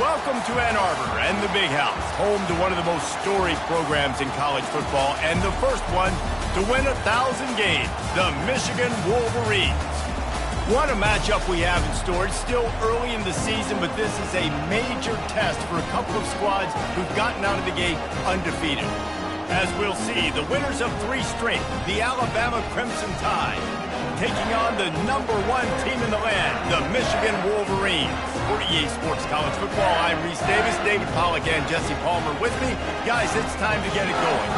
Welcome to Ann Arbor and the Big House, home to one of the most storied programs in college football and the first one to win 1,000 games, the Michigan Wolverines. What a matchup we have in store. It's still early in the season, but this is a major test for a couple of squads who've gotten out of the gate undefeated. As we'll see, the winners of 3 straight, the Alabama Crimson Tide, taking on the #1 team in the land, the Michigan Wolverines. For EA Sports College Football, I'm Reese Davis, David Pollack, and Jesse Palmer with me. Guys, it's time to get it going.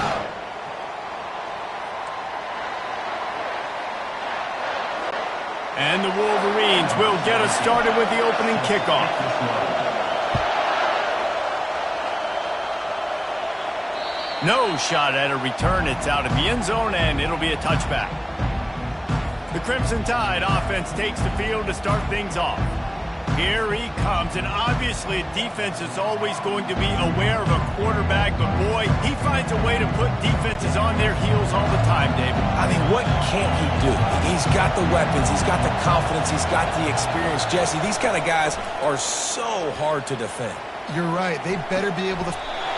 And the Wolverines will get us started with the opening kickoff. No shot at a return. It's out of the end zone, and it'll be a touchback. The Crimson Tide offense takes the field to start things off. Here he comes, and obviously defense is always going to be aware of a quarterback, but boy, he finds a way to put defenses on their heels all the time, David. I mean, what can't he do? He's got the weapons, he's got the confidence, he's got the experience. Jesse, these kind of guys are so hard to defend. You're right. They better be able to...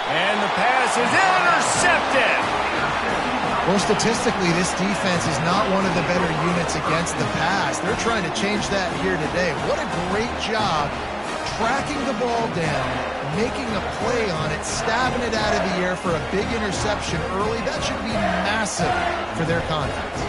And the pass is intercepted! Well, statistically, this defense is not one of the better units against the pass. They're trying to change that here today. What a great job tracking the ball down, making a play on it, stabbing it out of the air for a big interception early. That should be massive for their confidence.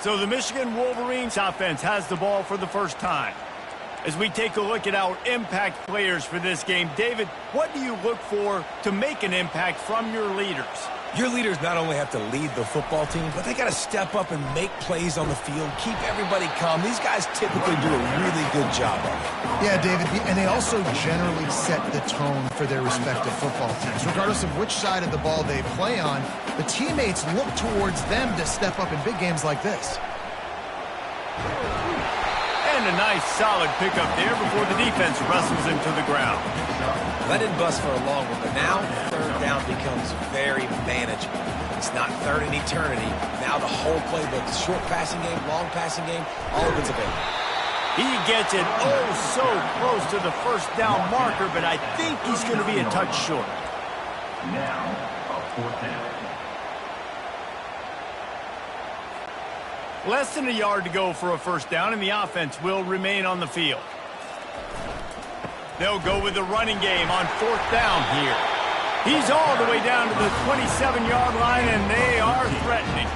So the Michigan Wolverines offense has the ball for the first time. As we take a look at our impact players for this game, David, what do you look for to make an impact from your leaders? Your leaders not only have to lead the football team, but they got to step up and make plays on the field, keep everybody calm. These guys typically do a really good job of it. Yeah, David, and they also generally set the tone for their respective football teams. Regardless of which side of the ball they play on, the teammates look towards them to step up in big games like this. And a nice solid pickup there before the defense wrestles him to the ground. That didn't bust for a long one, but now third down becomes very manageable. It's not third in eternity. Now the whole playbook, short passing game, long passing game, all of it's available. He gets it oh so close to the first down marker, but I think he's going to be a touch short. Now, a 4th down. Less than a yard to go for a first down, and the offense will remain on the field. They'll go with the running game on 4th down here. He's all the way down to the 27-yard line, and they are threatening.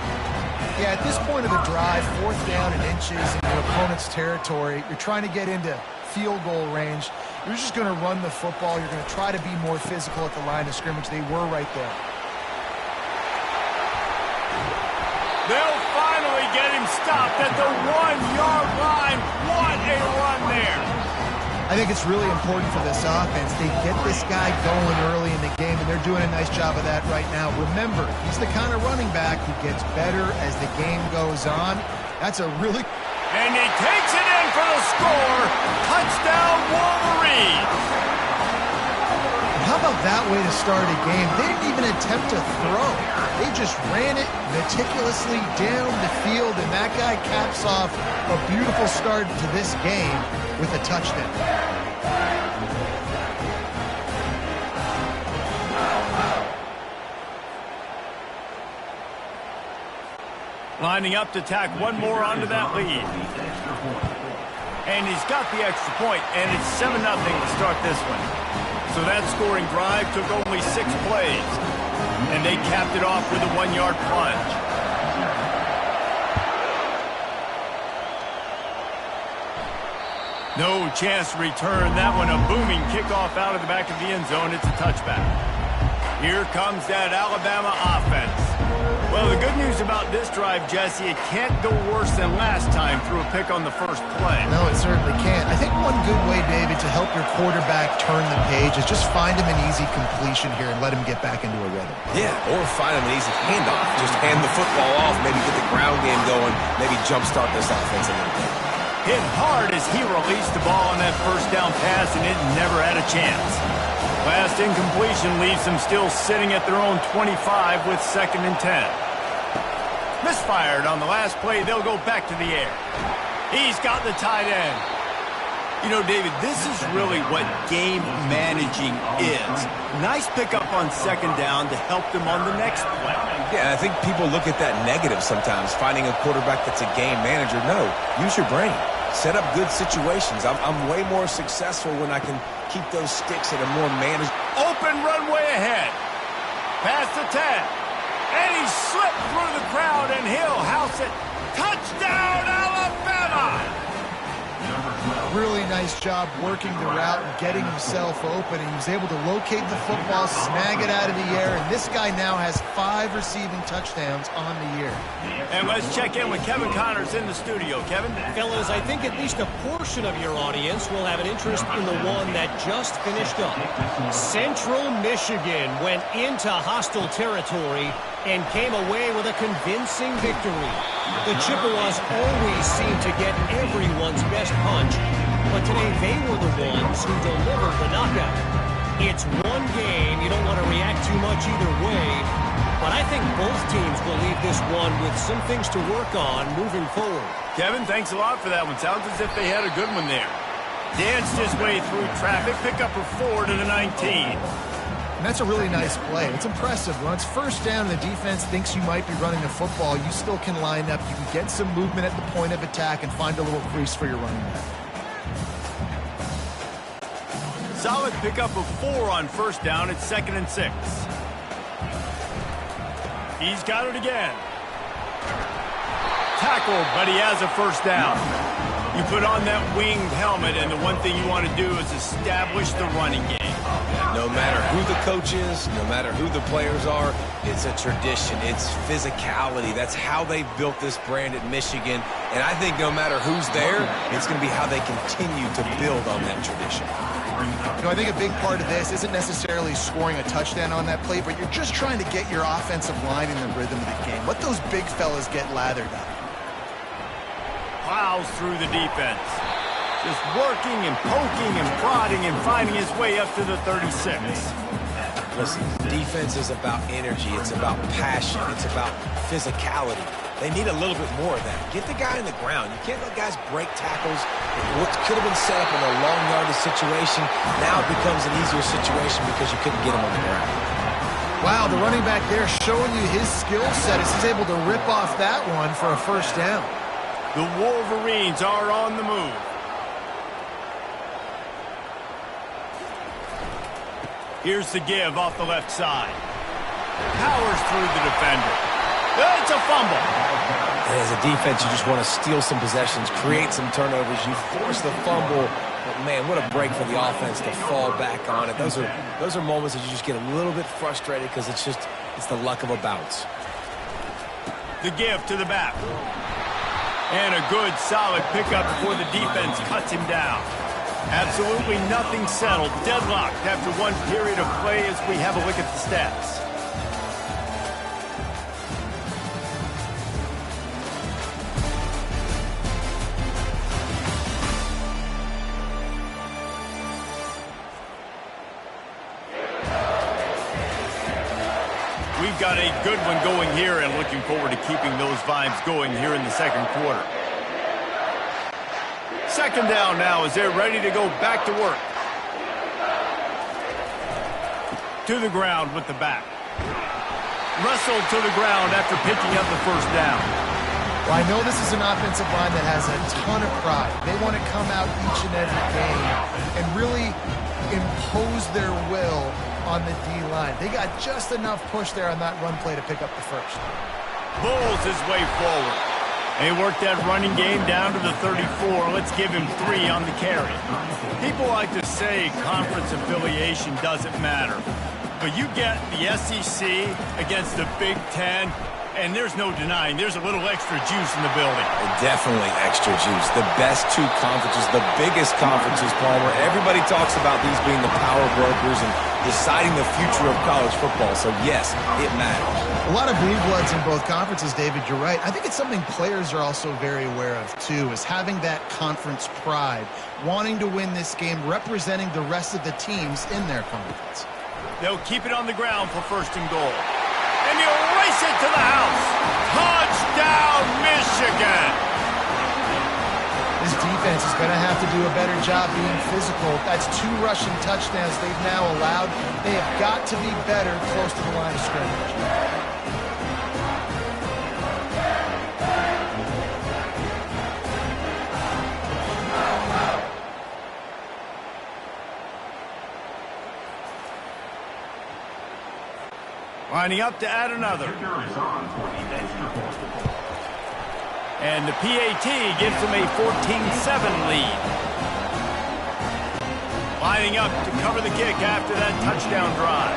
Yeah, at this point of the drive, 4th down and inches in your opponent's territory, you're trying to get into field goal range. You're just going to run the football. You're going to try to be more physical at the line of scrimmage. They were right there. They'll finally get him stopped at the 1-yard line. What a run there. I think it's really important for this offense. They get this guy going early in the game, and they're doing a nice job of that right now. Remember, he's the kind of running back who gets better as the game goes on. That's a really... And he takes it in for the score. Touchdown, Wolverines. How about that way to start a game? They didn't even attempt to throw. They just ran it meticulously down the field, and that guy caps off a beautiful start to this game with a touchdown. Lining up to tack one more onto that lead. And he's got the extra point, and it's 7-0 to start this one. So that scoring drive took only 6 plays, and they capped it off with a 1-yard plunge. No chance to return that one. A booming kickoff out of the back of the end zone. It's a touchback. Here comes that Alabama offense. Well, the good news about this drive, Jesse, it can't go worse than last time through a pick on the first play. No, it certainly can't. I think one good way, David, to help your quarterback turn the page is just find him an easy completion here and let him get back into a rhythm. Yeah, or find him an easy handoff. Just hand the football off, maybe get the ground game going, maybe jumpstart this offense a little bit. Hit hard as he released the ball on that first down pass, and it never had a chance. Last incompletion leaves them still sitting at their own 25 with 2nd and 10. Misfired on the last play. They'll go back to the air. He's got the tight end. You know, David, this is really what game managing is. Nice pickup on 2nd down to help them on the next play. Yeah, I think people look at that negative sometimes, finding a quarterback that's a game manager. No, use your brain. Set up good situations. I'm way more successful when I can keep those sticks at a more managed. Open runway ahead. Past the 10. And he slipped through the crowd, and he'll house it. Touchdown, Alabama! Really nice job working the route and getting himself open. He was able to locate the football, snag it out of the air, and this guy now has 5 receiving touchdowns on the year. And let's check in with Kevin Connors in the studio. Kevin? Fellas, I think at least a portion of your audience will have an interest in the one that just finished up. Central Michigan went into hostile territory and came away with a convincing victory. The Chippewas always seem to get everyone's best punch, but today they were the ones who delivered the knockout. It's one game. You don't want to react too much either way, but I think both teams will leave this one with some things to work on moving forward. Kevin, thanks a lot for that one. Sounds as if they had a good one there. Danced his way through traffic, pick up a 4 to the 19. And that's a really nice play. It's impressive. When it's 1st down and the defense thinks you might be running the football, you still can line up. You can get some movement at the point of attack and find a little crease for your running back. Solid pickup of 4 on 1st down. It's 2nd and 6. He's got it again. Tackled, but he has a 1st down. You put on that winged helmet, and the one thing you want to do is establish the running game. No matter who the coach is, no matter who the players are, it's a tradition. It's physicality. That's how they built this brand at Michigan. And I think no matter who's there, it's going to be how they continue to build on that tradition. You know, I think a big part of this isn't necessarily scoring a touchdown on that play, but you're just trying to get your offensive line in the rhythm of the game. Let those big fellas get lathered up. Plows through the defense. Just working and poking and prodding and finding his way up to the 36. Listen, defense is about energy. It's about passion. It's about physicality. They need a little bit more of that. Get the guy in the ground. You can't let guys break tackles. What could have been set up in a long yardage situation, now it becomes an easier situation because you couldn't get him on the ground. Wow, the running back there showing you his skill set as he's able to rip off that one for a 1st down. The Wolverines are on the move. Here's the give off the left side. Powers through the defender. It's a fumble. And as a defense, you just want to steal some possessions, create some turnovers. You force the fumble. But man, what a break for the offense to fall back on it. Those are moments that you just get a little bit frustrated because it's the luck of a bounce. The give to the back. And a good, solid pickup before the defense cuts him down. Absolutely nothing settled. Deadlocked after one period of play as we have a look at the stats. We've got a good one going here and looking forward to keeping those vibes going here in the 2nd quarter. 2nd down now as they're ready to go back to work. To the ground with the back. Wrestled to the ground after picking up the 1st down. Well, I know this is an offensive line that has a ton of pride. They want to come out each and every game and really impose their will on the D-line. They got just enough push there on that run play to pick up the 1st. Bulls his way forward. He worked that running game down to the 34. Let's give him 3 on the carry. People like to say conference affiliation doesn't matter. But you get the SEC against the Big Ten, And there's no denying there's a little extra juice in the building. Definitely extra juice. The best two conferences, the biggest conferences, Palmer. Everybody talks about these being the power brokers and deciding the future of college football. So, yes, it matters. A lot of blue bloods in both conferences, David. You're right. I think it's something players are also very aware of, too, is having that conference pride, wanting to win this game, representing the rest of the teams in their conference. They'll keep it on the ground for 1st and goal. And he'll race it to the house. Touchdown, Michigan! This defense is going to have to do a better job being physical. That's 2 rushing touchdowns they've now allowed. They have got to be better close to the line of scrimmage. Lining up to add another. And the PAT gives them a 14-7 lead. Lining up to cover the kick after that touchdown drive.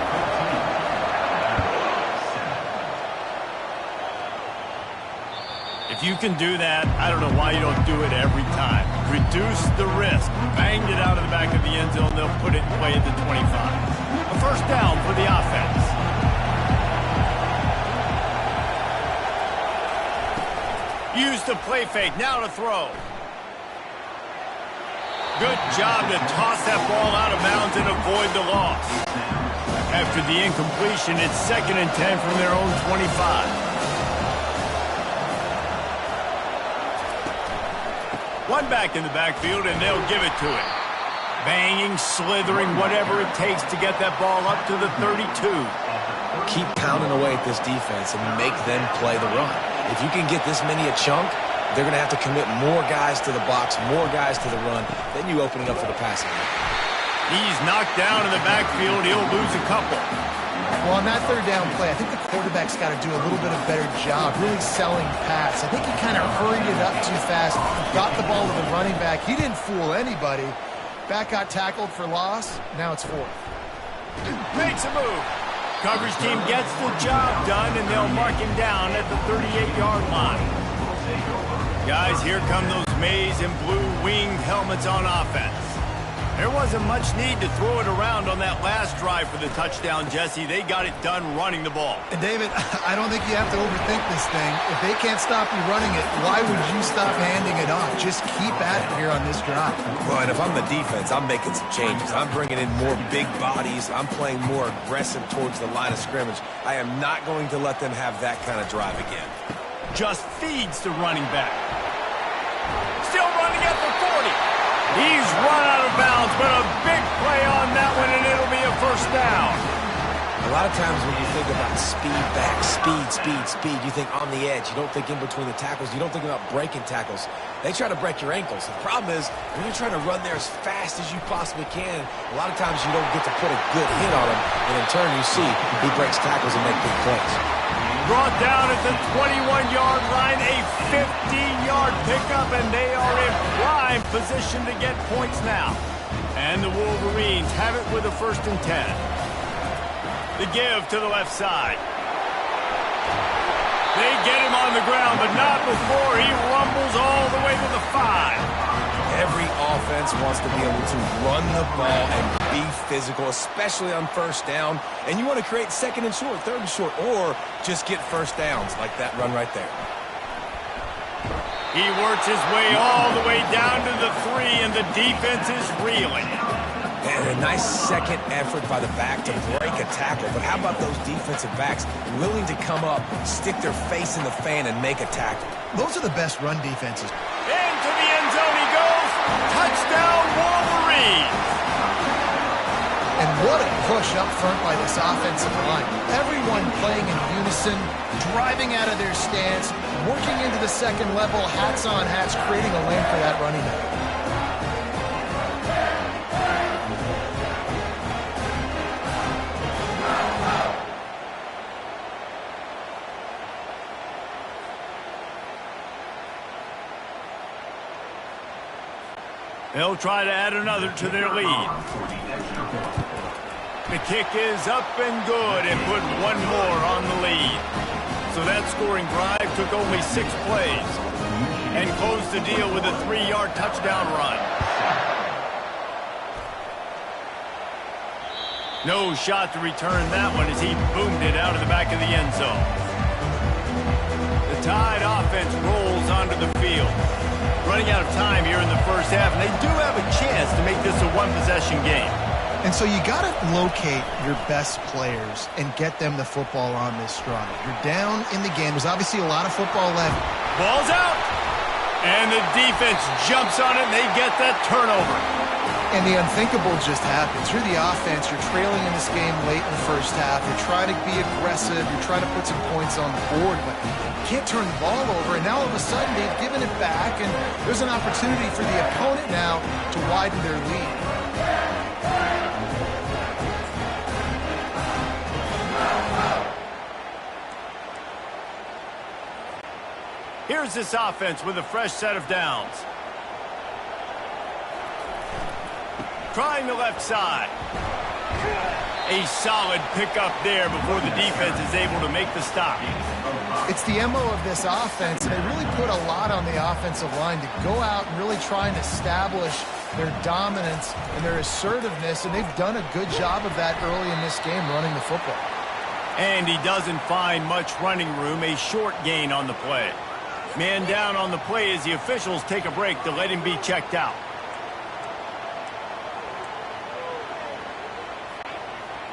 If you can do that, I don't know why you don't do it every time. Reduce the risk. Banged it out of the back of the end zone. They'll put it in play at the 25. A 1st down for the offense. Use the play fake, now to throw. Good job to toss that ball out of bounds and avoid the loss. After the incompletion, it's 2nd and 10 from their own 25. One back in the backfield, and they'll give it to him. Banging, slithering, whatever it takes to get that ball up to the 32. Keep pounding away at this defense and make them play the run. If you can get this many a chunk, they're going to have to commit more guys to the box, more guys to the run. Then you open it up for the passing. He's knocked down in the backfield. He'll lose a couple. Well, on that 3rd down play, I think the quarterback's got to do a little bit of better job really selling pass. I think he kind of hurried it up too fast, got the ball to the running back. He didn't fool anybody. Back got tackled for loss. Now it's 4th. Makes a move. Coverage team gets the job done, and they'll mark him down at the 38-yard line. Guys, here come those maize and blue winged helmets on offense. There wasn't much need to throw it around on that last drive for the touchdown, Jesse. They got it done running the ball. And David, I don't think you have to overthink this thing. If they can't stop you running it, why would you stop handing it off? Just keep at it here on this drive. Well, and if I'm the defense, I'm making some changes. I'm bringing in more big bodies. I'm playing more aggressive towards the line of scrimmage. I am not going to let them have that kind of drive again. Just feeds the running back. Still running at the 40. He's run out of bounds, but a big play on that one, and it'll be a 1st down. A lot of times when you think about speed back, speed, you think on the edge. You don't think in between the tackles. You don't think about breaking tackles. They try to break your ankles. The problem is when you're trying to run there as fast as you possibly can, a lot of times you don't get to put a good hit on him, and in turn you see he breaks tackles and makes big plays. Brought down at the 21-yard line, a 15-yard pickup, and they are in prime position to get points now. And the Wolverines have it with a 1st and 10. The give to the left side. They get him on the ground, but not before he rumbles all the way to the 5. Every offense wants to be able to run the ball and be physical, especially on 1st down. And you want to create 2nd and short, 3rd and short, or just get 1st downs like that run right there. He works his way all the way down to the 3, and the defense is reeling. And a nice second effort by the back to break a tackle. But how about those defensive backs willing to come up, stick their face in the fan, and make a tackle? Those are the best run defenses. Into the end zone he goes. Touchdown, Wolverines. And what a push up front by this offensive line. Everyone playing in unison, driving out of their stance, working into the 2nd level, hats on hats, creating a lane for that running back. They'll try to add another to their lead. The kick is up and good, and put one more on the lead. So that scoring drive took only 6 plays and closed the deal with a 3-yard touchdown run. No shot to return that one as he boomed it out of the back of the end zone. The Tide offense rolls onto the field. Running out of time here in the first half, and they do have a chance to make this a one-possession game. And so you got to locate your best players and get them the football on this drive. You're down in the game. There's obviously a lot of football left. Ball's out. And the defense jumps on it, and they get that turnover. And the unthinkable just happens. You're the offense. You're trailing in this game late in the first half. You're trying to be aggressive. You're trying to put some points on the board, but you can't turn the ball over. And now all of a sudden they've given it back, and there's an opportunity for the opponent now to widen their lead. Here's this offense with a fresh set of downs. Trying the left side. A solid pickup there before the defense is able to make the stop. It's the MO of this offense, and they really put a lot on the offensive line to go out and really try and establish their dominance and their assertiveness, and they've done a good job of that early in this game running the football. And he doesn't find much running room, a short gain on the play. Man down on the play as the officials take a break to let him be checked out.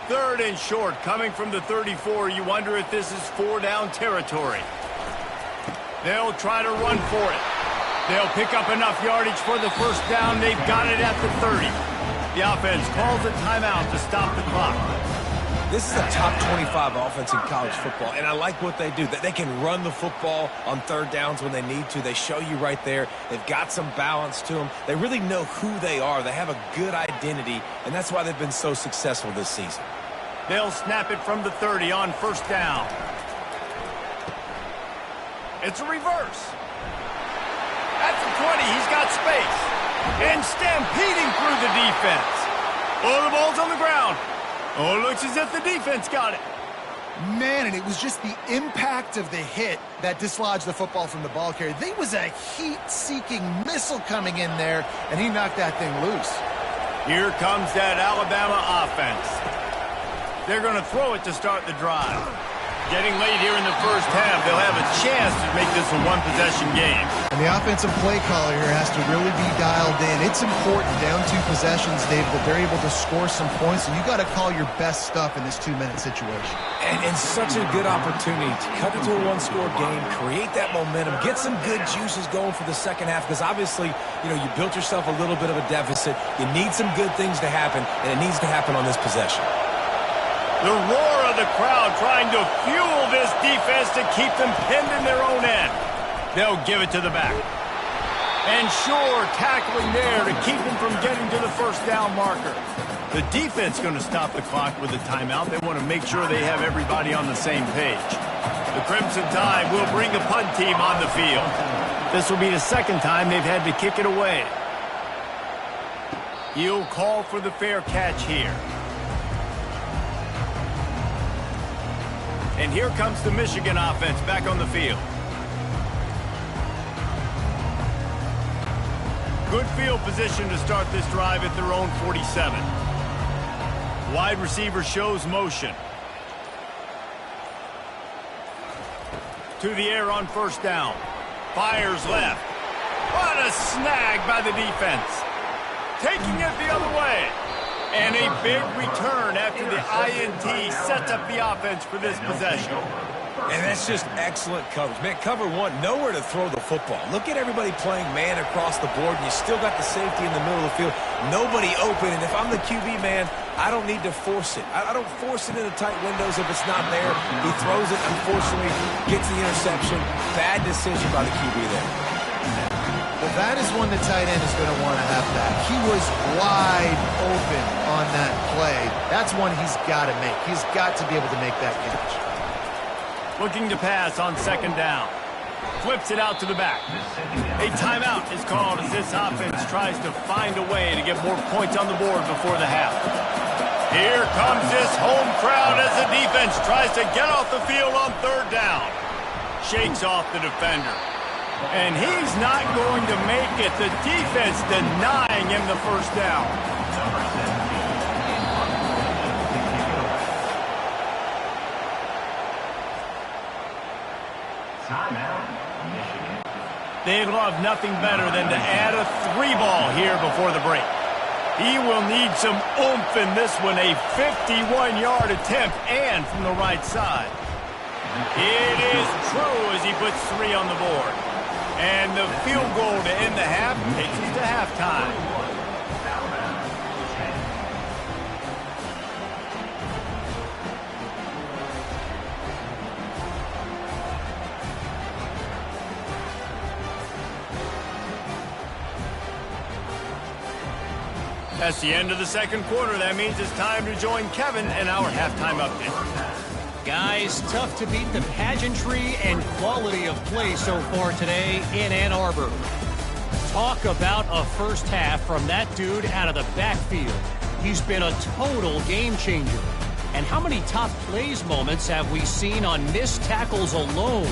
Third and short, coming from the 34. You wonder if this is 4-down territory. They'll try to run for it. They'll pick up enough yardage for the first down. They've got it at the 30. The offense calls a timeout to stop the clock. This is a top 25 offense in college football, and I like what they do. They can run the football on third downs when they need to. They show you right there. They've got some balance to them. They really know who they are. They have a good identity, and that's why they've been so successful this season. They'll snap it from the 30 on first down. It's a reverse. At the 20, he's got space. And stampeding through the defense. Oh, the ball's on the ground. Oh, it looks as if the defense got it. Man, and it was just the impact of the hit that dislodged the football from the ball carrier. There was a heat-seeking missile coming in there, and he knocked that thing loose. Here comes that Alabama offense. They're going to throw it to start the drive. Getting late here in the first half, they'll have a chance to make this a one-possession game. And the offensive play caller here has to really be dialed in. It's important, down 2 possessions, Dave, that they're able to score some points, and you got to call your best stuff in this 2-minute situation. And such a good opportunity to cut into a one-score game, create that momentum, get some good juices going for the second half, because obviously, you know, you built yourself a little bit of a deficit. You need some good things to happen, and it needs to happen on this possession. The roar of the crowd trying to fuel this defense to keep them pinned in their own end. They'll give it to the back. And sure, tackling there to keep them from getting to the first down marker. The defense going to stop the clock with a timeout. They want to make sure they have everybody on the same page. The Crimson Tide will bring a punt team on the field. This will be the second time they've had to kick it away. He'll call for the fair catch here. And here comes the Michigan offense back on the field. Good field position to start this drive at their own 47. Wide receiver shows motion. To the air on first down. Fires left. What a snag by the defense. Taking it the other way. And a big return after the INT sets up the offense for this possession. And that's just excellent coverage. Man, cover one, nowhere to throw the football. Look at everybody playing man across the board, and you still got the safety in the middle of the field. Nobody open, and if I'm the QB, man, I don't need to force it. I don't force it into tight windows if it's not there. He throws it, unfortunately, gets the interception. Bad decision by the QB there. Well, that is one the tight end is going to want to have back. He was wide open on that play. That's one he's got to make. He's got to be able to make that catch. Looking to pass on second down. Flips it out to the back. A timeout is called as this offense tries to find a way to get more points on the board before the half. Here comes this home crowd as the defense tries to get off the field on third down. Shakes off the defender. And he's not going to make it. The defense denying him the first down. Timeout, Michigan. They'd love nothing better than to add a 3-ball here before the break. He will need some oomph in this one, a 51-yard attempt and from the right side. It is true as he puts 3 on the board. And the field goal to end the half takes us to halftime. That's the end of the second quarter. That means it's time to join Kevin in our halftime update. Guys, tough to beat the pageantry and quality of play so far today in Ann Arbor. Talk about a first half from that dude out of the backfield. He's been a total game changer. And how many top plays moments have we seen on missed tackles alone?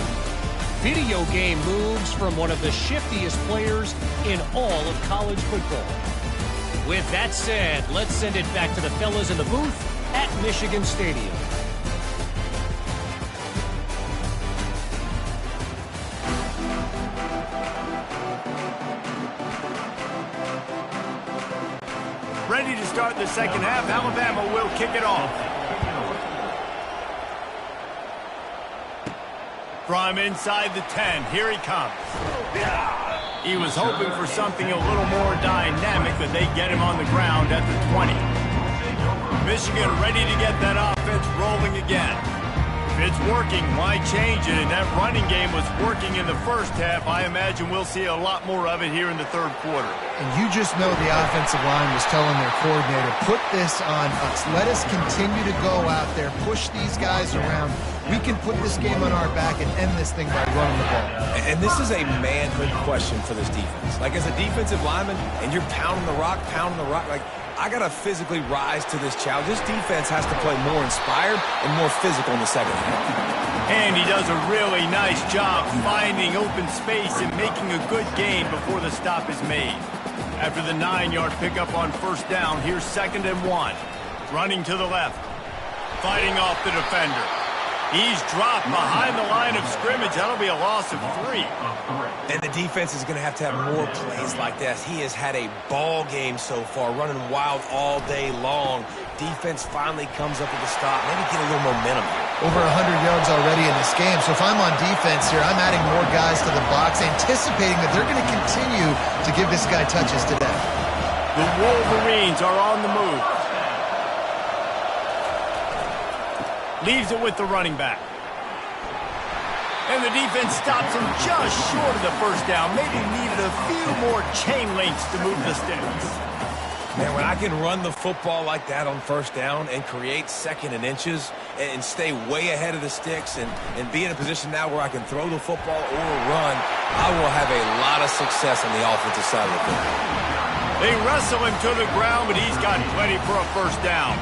Video game moves from one of the shiftiest players in all of college football. With that said, let's send it back to the fellas in the booth at Michigan Stadium. Ready to start the second half. Alabama will kick it off. From inside the 10, here he comes. He was hoping for something a little more dynamic, but they get him on the ground at the 20. Michigan ready to get that offense rolling again. If it's working, why change it? And that running game was working in the first half. I imagine we'll see a lot more of it here in the third quarter. And you just know the offensive line was telling their coordinator, put this on us. Let us continue to go out there, push these guys around. We can put this game on our back and end this thing by running the ball. And this is a manhood question for this defense. Like, as a defensive lineman, and you're pounding the rock, like, I got to physically rise to this challenge. This defense has to play more inspired and more physical in the second half. And he does a really nice job finding open space and making a good gain before the stop is made. After the 9-yard pickup on first down, here's 2nd and 1. Running to the left. Fighting off the defender. He's dropped behind the line of scrimmage. That'll be a loss of 3. And the defense is going to have more plays like this. He has had a ball game so far, running wild all day long. Defense finally comes up with a stop. Maybe get a little momentum here. Over 100 yards already in this game. So if I'm on defense here, I'm adding more guys to the box, anticipating that they're going to continue to give this guy touches today. The Wolverines are on the move. Leaves it with the running back. And the defense stops him just short of the first down. Maybe needed a few more chain links to move the sticks. Man, when I can run the football like that on first down and create 2nd and inches and stay way ahead of the sticks and be in a position now where I can throw the football or run, I will have a lot of success on the offensive side of the ball. They wrestle him to the ground, but he's got plenty for a first down.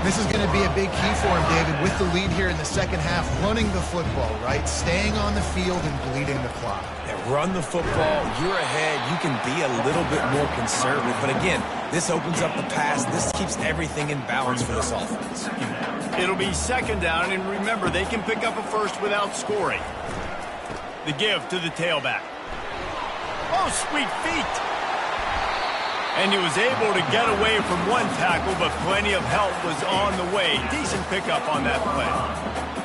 This is going to be a big key for him, David, with the lead here in the second half, running the football, right? Staying on the field and bleeding the clock. Yeah, run the football, you're ahead, you can be a little bit more conservative. But again, this opens up the pass. This keeps everything in balance for this offense. It'll be 2nd down, and remember, they can pick up a first without scoring. The give to the tailback. Oh, sweet feet. And he was able to get away from one tackle, but plenty of help was on the way. Decent pickup on that play.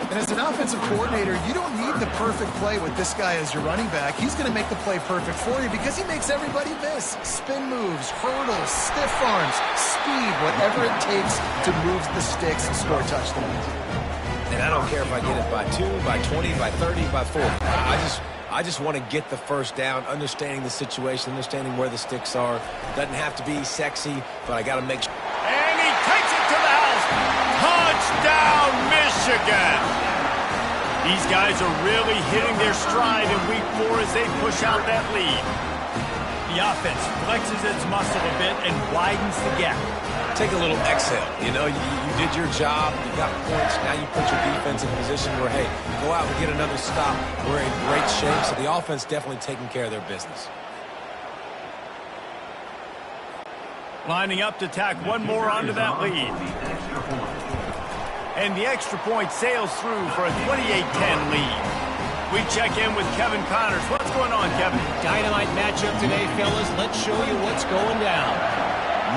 And as an offensive coordinator, you don't need the perfect play with this guy as your running back. He's going to make the play perfect for you because he makes everybody miss. Spin moves, hurdles, stiff arms, speed, whatever it takes to move the sticks and score touchdowns. And I don't care if I get it by 2, by 20, by 30, by 40. I just want to get the first down, understanding the situation, understanding where the sticks are. Doesn't have to be sexy, but I got to make sure. And he takes it to the house. Touchdown, Michigan! These guys are really hitting their stride in week 4 as they push out that lead. The offense flexes its muscle a bit and widens the gap. Take a little exhale. You know, you did your job. You got points. Now you put your defense in a position where, hey, go out and get another stop. We're in great shape. So the offense definitely taking care of their business. Lining up to tack one more onto that lead. And the extra point sails through for a 28-10 lead. We check in with Kevin Connors. What's going on, Kevin? Dynamite matchup today, fellas. Let's show you what's going down.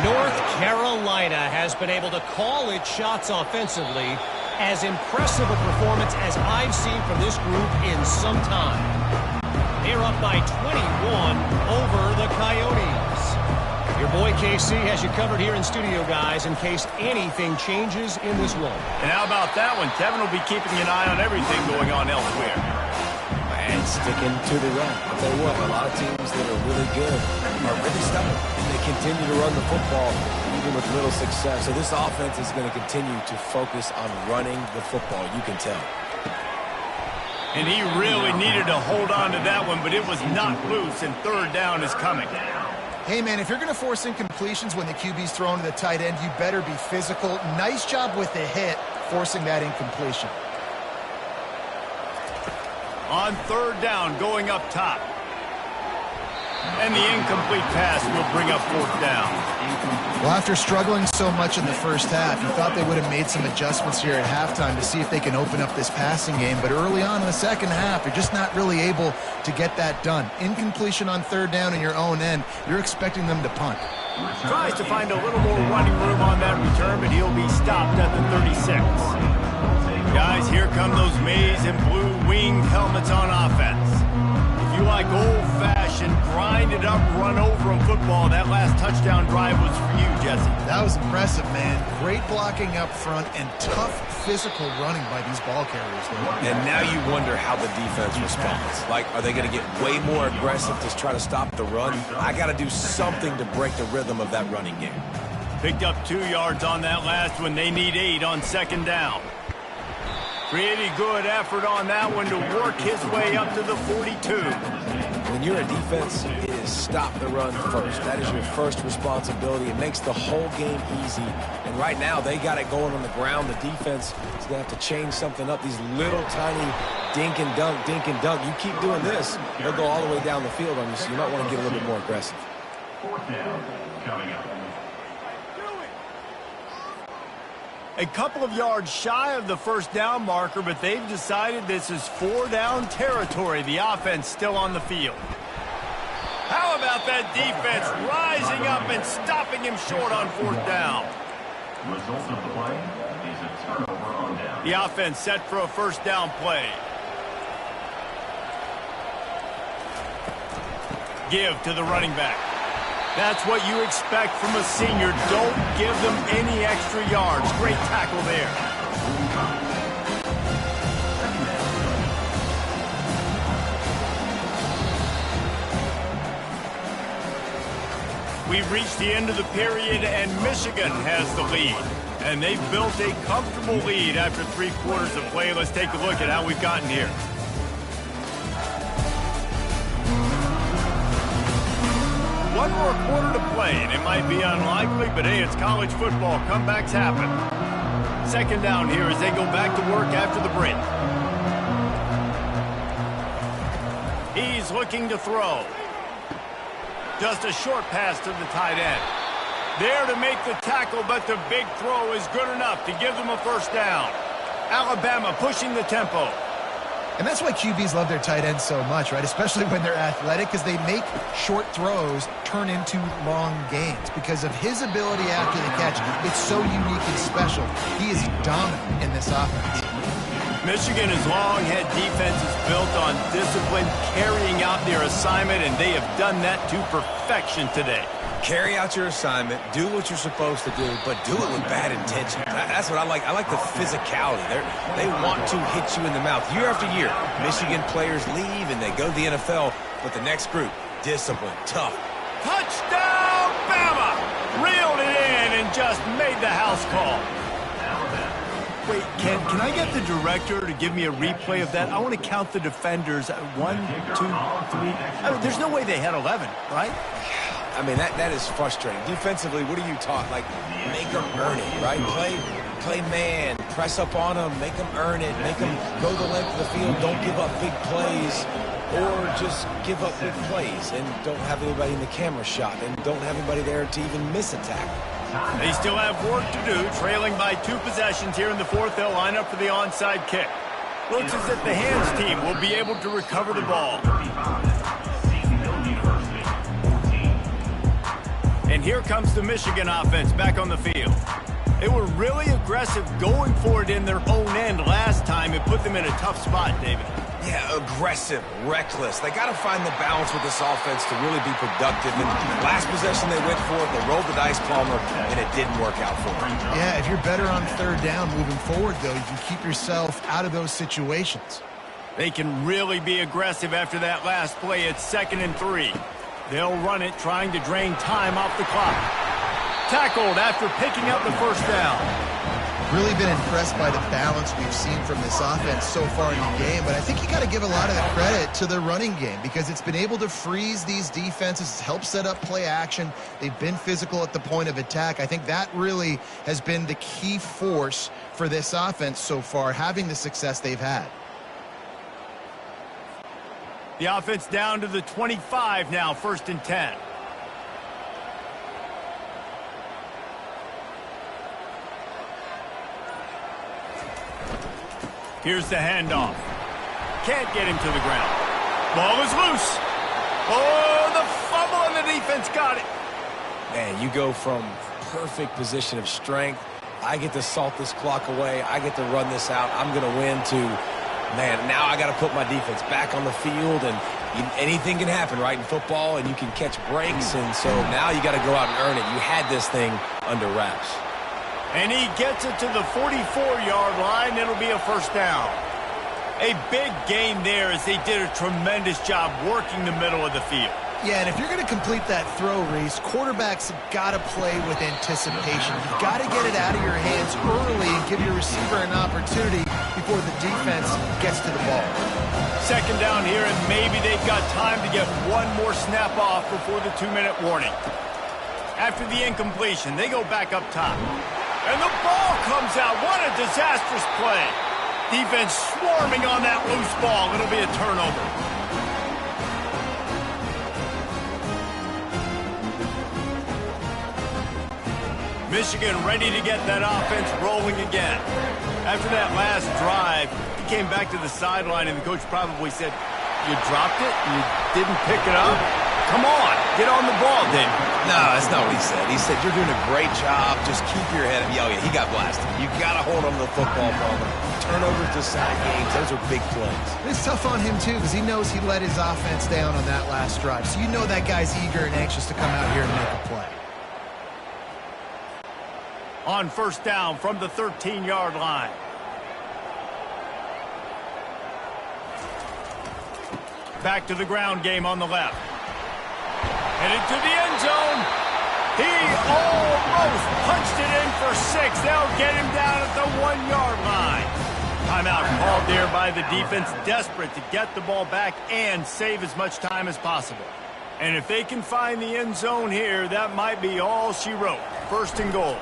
North Carolina has been able to call its shots offensively. As impressive a performance as I've seen from this group in some time. They're up by 21 over the Coyotes. Your boy KC has you covered here in studio, guys, in case anything changes in this one. And how about that one? Kevin will be keeping an eye on everything going on elsewhere. And sticking to the run. I'll tell you what, a lot of teams that are really good are really stubborn. And they continue to run the football even with little success. So this offense is going to continue to focus on running the football. You can tell. And he really needed to hold on to that one, but it was not loose, and third down is coming. Hey, man, if you're going to force incompletions when the QB's thrown to the tight end, you better be physical. Nice job with the hit, forcing that incompletion. On third down, going up top. And the incomplete pass will bring up fourth down. Well, after struggling so much in the first half, you thought they would have made some adjustments here at halftime to see if they can open up this passing game. But early on in the second half, you're just not really able to get that done. Incompletion on third down in your own end, you're expecting them to punt. Tries to find a little more running room on that return, but he'll be stopped at the 36. Guys, here come those maize and blue winged helmets on offense. If you like old-fashioned, grind-it-up, run-over 'em football, that last touchdown drive was for you, Jesse. That was impressive, man. Great blocking up front and tough physical running by these ball carriers. And now you wonder how the defense responds. Like, are they going to get way more aggressive to try to stop the run? I got to do something to break the rhythm of that running game. Picked up 2 yards on that last one. They need 8 on second down. Pretty good effort on that one to work his way up to the 42. When you're a defense, it is stop the run first. That is your first responsibility. It makes the whole game easy. And right now, they got it going on the ground. The defense is going to have to change something up. These little tiny dink and dunk, dink and dunk. You keep doing this, they'll go all the way down the field on you, so you might want to get a little bit more aggressive. Fourth down coming up. A couple of yards shy of the first down marker, but they've decided this is 4-down territory. The offense still on the field. How about that defense rising up and stopping him short on fourth down? Result of the play is a turnover on down. The offense set for a first down play. Give to the running back. That's what you expect from a senior. Don't give them any extra yards. Great tackle there. We've reached the end of the period, and Michigan has the lead. And they've built a comfortable lead after 3 quarters of play. Let's take a look at how we've gotten here. One more quarter to play, and it might be unlikely, but hey, it's college football. Comebacks happen. Second down here as they go back to work after the break. He's looking to throw. Just a short pass to the tight end. There to make the tackle, but the big throw is good enough to give them a first down. Alabama pushing the tempo. And that's why QBs love their tight ends so much, right? Especially when they're athletic, because they make short throws turn into long gains. Because of his ability after the catch, it's so unique and special. He is dominant in this offense. Michigan has long had defenses built on discipline, carrying out their assignment, and they have done that to perfection today. Carry out your assignment, do what you're supposed to do, but do it with bad intention. That's what I like. I like the physicality. They want to hit you in the mouth. Year after year, Michigan players leave and they go to the NFL, but the next group, discipline, tough. Touchdown, Bama! Reeled it in and just made the house call. Wait, can I get the director to give me a replay of that? I want to count the defenders. 1, 2, 3. I mean, there's no way they had 11, right? I mean, that is frustrating. Defensively, what are you taught? Like, make them earn it, right? Play man, press up on them, make them earn it, make them go the length of the field, don't give up big plays, or just give up big plays and don't have anybody in the camera shot and don't have anybody there to even miss a tackle. They still have work to do, trailing by 2 possessions here in the 4th. They'll line up for the onside kick. Looks as if the hands team will be able to recover the ball. And here comes the Michigan offense back on the field. They were really aggressive going for it in their own end last time. It put them in a tough spot, David. Yeah, aggressive, reckless. They got to find the balance with this offense to really be productive. And last possession they went for it, they rolled the dice, Palmer, and it didn't work out for them. Yeah, if you're better on 3rd down moving forward, though, you can keep yourself out of those situations. They can really be aggressive after that last play. It's 2nd and 3. They'll run it, trying to drain time off the clock. Tackled after picking up the 1st down. Really been impressed by the balance we've seen from this offense so far in the game, but I think you got to give a lot of the credit to the running game because it's been able to freeze these defenses, it's helped set up play action. They've been physical at the point of attack. I think that really has been the key force for this offense so far, having the success they've had. The offense down to the 25 now, 1st and 10. Here's the handoff. Can't get him to the ground. Ball is loose. Oh, the fumble and the defense got it. Man, you go from perfect position of strength. I get to salt this clock away. I get to run this out. I'm going to win to, man, now I got to put my defense back on the field. And anything can happen, right, in football, and you can catch breaks. And so now you got to go out and earn it. You had this thing under wraps. And he gets it to the 44-yard line. It'll be a 1st down. A big gain there as they did a tremendous job working the middle of the field. Yeah, and if you're going to complete that throw, Reese, quarterbacks have got to play with anticipation. You've got to get it out of your hands early and give your receiver an opportunity before the defense gets to the ball. 2nd down here, and maybe they've got time to get one more snap off before the 2-minute warning. After the incompletion, they go back up top. And the ball comes out. What a disastrous play. Defense swarming on that loose ball. It'll be a turnover. Michigan ready to get that offense rolling again. After that last drive, he came back to the sideline, and the coach probably said, "You dropped it? You didn't pick it up? Come on, get on the ball, David." No, that's not what he said. He said, "You're doing a great job. Just keep your head up." Oh, yeah, he got blasted. You got to hold on to the football, Palmer. Turnovers decide games. Those are big plays. It's tough on him, too, because he knows he let his offense down on that last drive. So you know that guy's eager and anxious to come out here and make a play. On 1st down from the 13-yard line. Back to the ground game on the left. Headed to the end zone. He almost punched it in for 6. They'll get him down at the 1-yard line. Timeout called there by the defense, desperate to get the ball back and save as much time as possible. And if they can find the end zone here, that might be all she wrote. 1st and goal.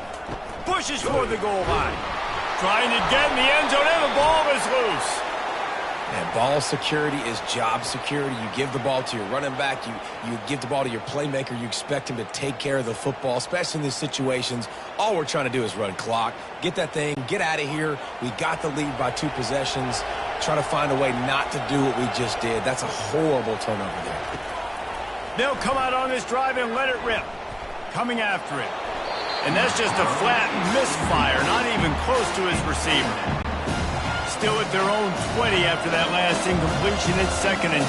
Pushes for the goal line. Trying to get in the end zone, and the ball is loose. And ball security is job security. You give the ball to your running back. You give the ball to your playmaker. You expect him to take care of the football, especially in these situations. All we're trying to do is run clock. Get that thing. Get out of here. We got the lead by 2 possessions. Try to find a way not to do what we just did. That's a horrible turnover there. They'll come out on this drive and let it rip. Coming after it. And that's just a flat misfire, not even close to his receiver. Still at their own 20 after that last incompletion. It's 2nd and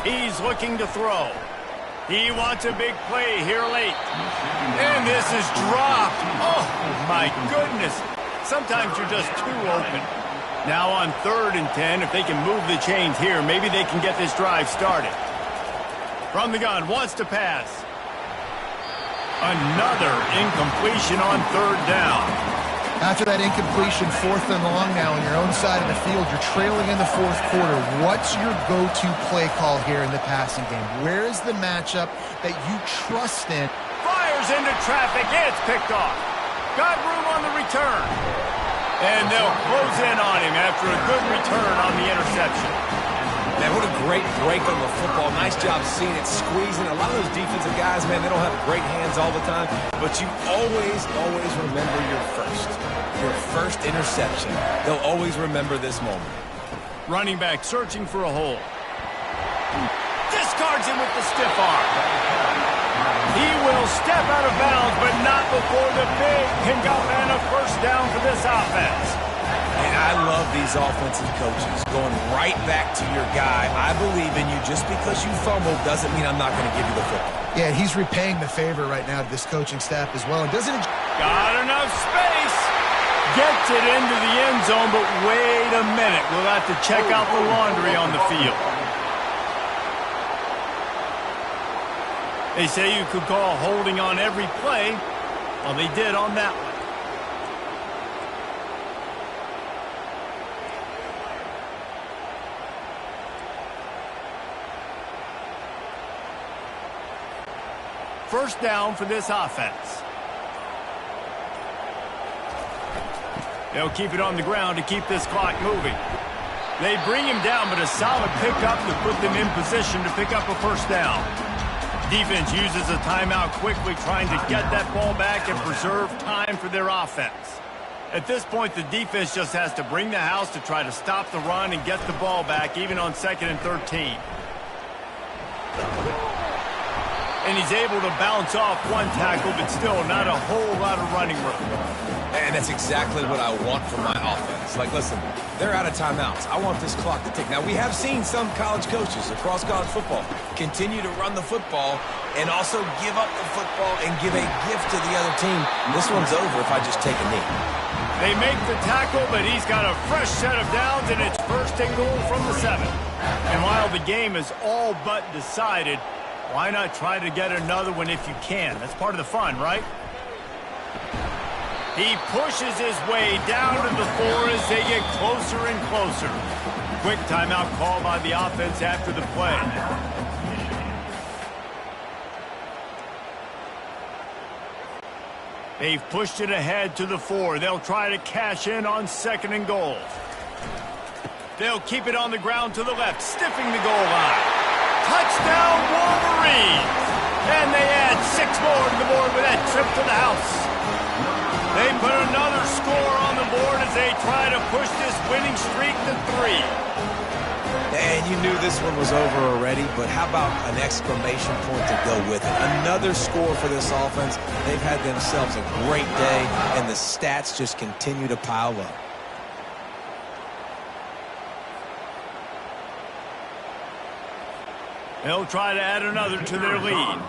10. He's looking to throw. He wants a big play here late. And this is dropped. Oh, my goodness. Sometimes you're just too open. Now on 3rd and 10, if they can move the chains here, maybe they can get this drive started. From the gun, wants to pass. Another incompletion on third down. After that incompletion, 4th and long now on your own side of the field, you're trailing in the 4th quarter. What's your go-to play call here in the passing game? Where is the matchup that you trust in? Fires into traffic. It's picked off. Got room on the return. And they'll close in on him after a good return on the interception. Man, what a great break on the football. Nice job seeing it, squeezing. A lot of those defensive guys, man, they don't have great hands all the time, but you always remember your first interception. They'll always remember this moment. Running back searching for a hole. Discards him with the stiff arm. He will step out of bounds, but not before the big pickup and a first down for this offense. And I love these offensive coaches going right back to your guy. I believe in you. Just because you fumbled doesn't mean I'm not going to give you the football. Yeah, he's repaying the favor right now to this coaching staff as well. And doesn't it... Got enough space. Gets it into the end zone, but wait a minute. We'll have to check out the laundry on the field. They say you could call holding on every play. Well, they did on that one. First down for this offense. They'll keep it on the ground to keep this clock moving. They bring him down, but a solid pickup to put them in position to pick up a first down. Defense uses a timeout quickly, trying to get that ball back and preserve time for their offense. At this point, the defense just has to bring the house to try to stop the run and get the ball back, even on 2nd and 13. And he's able to bounce off one tackle, but still not a whole lot of running room. And that's exactly what I want from my offense. Like, listen, they're out of timeouts. I want this clock to tick. Now, we have seen some college coaches across college football continue to run the football and also give up the football and give a gift to the other team. This one's over if I just take a knee. They make the tackle, but he's got a fresh set of downs, and it's 1st and goal from the 7. And while the game is all but decided, why not try to get another one if you can? That's part of the fun, right? He pushes his way down to the 4 as they get closer and closer. Quick timeout call by the offense after the play. They've pushed it ahead to the 4. They'll try to cash in on 2nd and goal. They'll keep it on the ground to the left, stiffing the goal line. Touchdown, Wolverines! And they add 6 more to the board with that trip to the house. They put another score on the board as they try to push this winning streak to 3. And you knew this one was over already, but how about an exclamation point to go with it? Another score for this offense. They've had themselves a great day, and the stats just continue to pile up. They'll try to add another to their lead.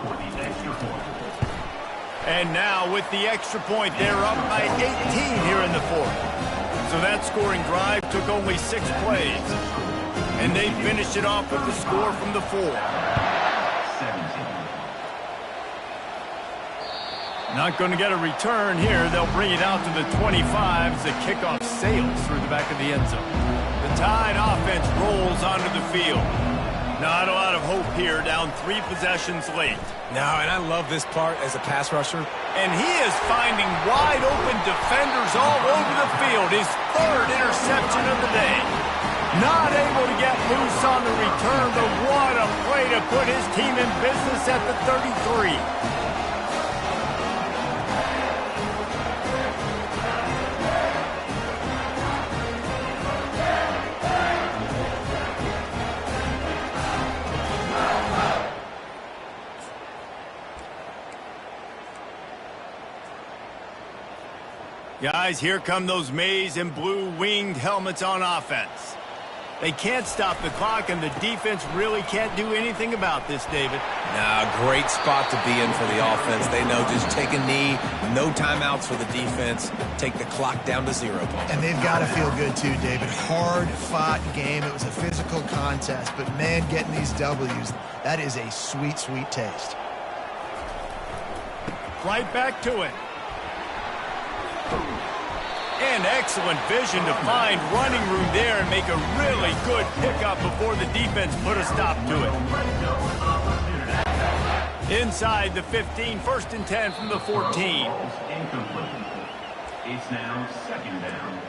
And now with the extra point, they're up by 18 here in the 4th. So that scoring drive took only 6 plays. And they finished it off with the score from the 4. Not going to get a return here. They'll bring it out to the 25 as the kickoff sails through the back of the end zone. The Tide offense rolls onto the field. Not a lot of hope here, down 3 possessions late. No, and I love this part as a pass rusher. And he is finding wide open defenders all over the field. His 3rd interception of the day. Not able to get loose on the return, but what a play to put his team in business at the 33. Guys, here come those maize and blue winged helmets on offense. They can't stop the clock, and the defense really can't do anything about this, David. Nah, great spot to be in for the offense. They know just take a knee, no timeouts for the defense, take the clock down to 0. And they've got to feel good too, David. Hard-fought game. It was a physical contest, but man, getting these W's, that is a sweet, sweet taste. Right back to it. And excellent vision to find running room there and make a really good pickup before the defense put a stop to it. Inside the 15, 1st and 10 from the 14. Incomplete. It's now 2nd down.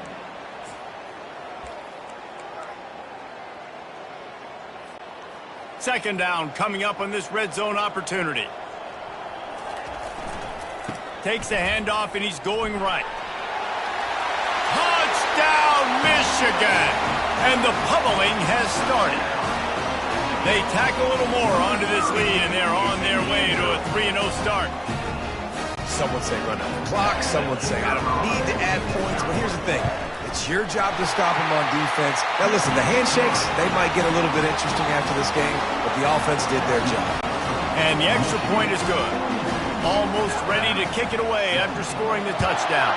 Second down coming up on this red zone opportunity. Takes the handoff and he's going right. Touchdown, Michigan! And the pummeling has started. They tack a little more onto this lead, and they're on their way to a 3-0 start. Some would say run out the clock. Some would say I don't need to add points. But here's the thing. It's your job to stop them on defense. Now, listen, the handshakes, they might get a little bit interesting after this game, but the offense did their job. And the extra point is good. Almost ready to kick it away after scoring the touchdown.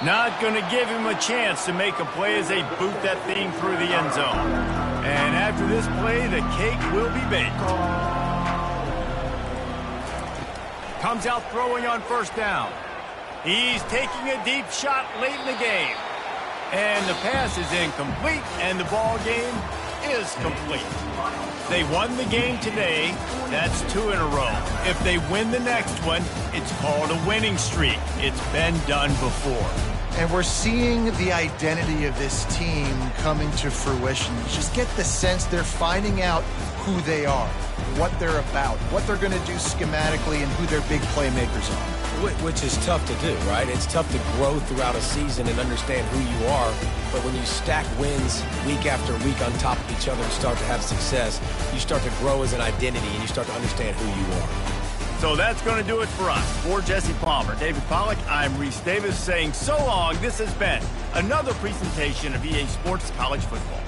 Not going to give him a chance to make a play as they boot that thing through the end zone. And after this play, the cake will be baked. Comes out throwing on 1st down. He's taking a deep shot late in the game. And the pass is incomplete, and the ball game is complete. They won the game today. That's 2 in a row. If they win the next one, it's called a winning streak. It's been done before. And we're seeing the identity of this team coming to fruition. You just get the sense they're finding out who they are, what they're about, what they're going to do schematically, and who their big playmakers are. Which is tough to do, right? It's tough to grow throughout a season and understand who you are. But when you stack wins week after week on top of each other and start to have success, you start to grow as an identity and you start to understand who you are. So that's going to do it for us. For Jesse Palmer, David Pollack, I'm Reese Davis saying so long. This has been another presentation of EA Sports College Football.